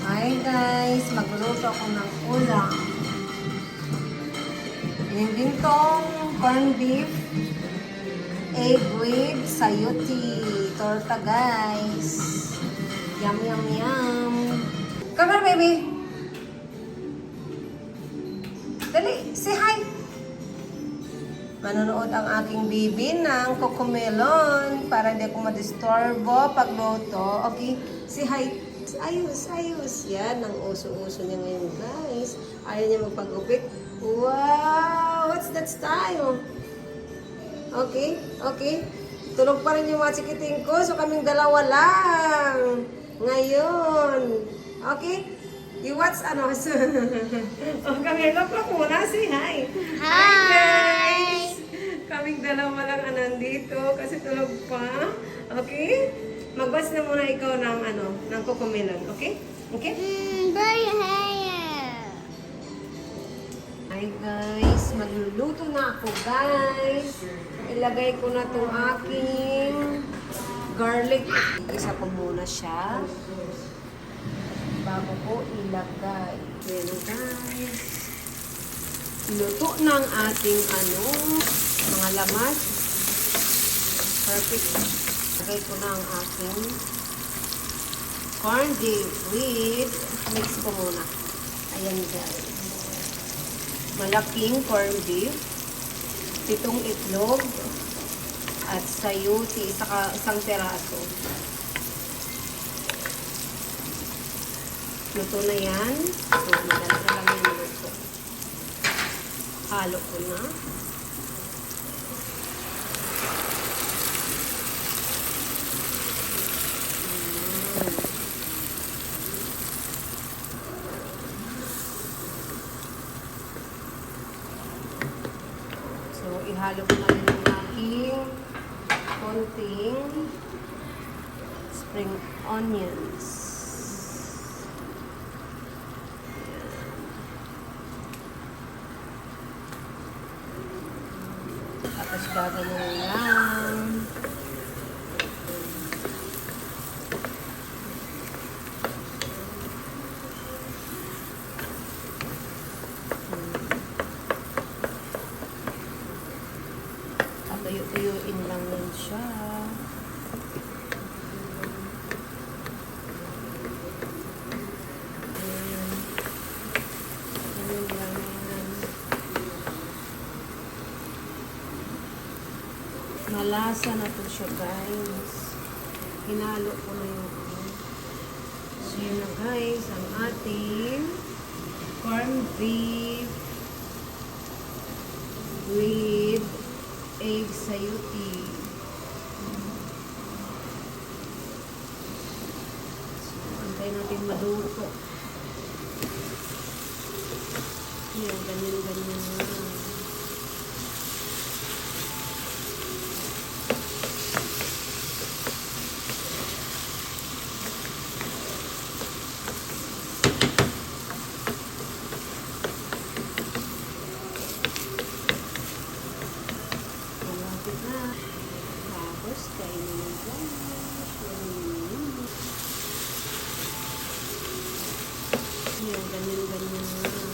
Hi guys, magluluto ako ng ulam. Yan din tong corned beef, egg with sayuti, torta guys. Yum, yum, yum. Come here, baby. Dali, say hi. Manonood ang aking bibi ng Cocomelon para hindi ako madisturbo pagluto. Okay, say hi. Ayos, ayos. Yan, ang uso-uso niya ngayon, guys. Ayaw niya magpagupit. Wow! What's that style? Okay, okay. Tulog pa rin yung mga chikiting ko, so kaming dalawa lang. Ngayon. Okay? You watch ano? Oh, kami lang muna. Say hi. Hi, guys! Kaming dalawa lang nandito kasi tulog pa. Okay? Mag-watch na muna ikaw ng ng Cocomelon. Okay? Okay? Very hair. Hi guys, magluluto na ako guys. Ilagay ko na itong aking garlic. Isa ko muna siya. Bago ko ilagay. Ayan na guys. Luto na ang ating mga lamas. Perfect. Ilagay ko na ang aking corned beef with mix ko muna. Ayan guys. Malaking corned beef, 7 itlog, at sayuti, isang peraso. Luto na yan. So, madali na lang yung luto. Halo ko na. So, ihalo ko na rin yung aking konting spring onions. Tapos gagawin lang. Tuyo-tuyuin lang yun siya. Ayan. Ganyan lang yan. Malasa na to siya guys. Hinalo ko na yung So yun na guys, ang ating corned beef with egg sayuti. So, antay natin maduto. Yan, ganyan-ganyan na. Tapos, kainin mo dyan. Yan, ganyan-ganyan na.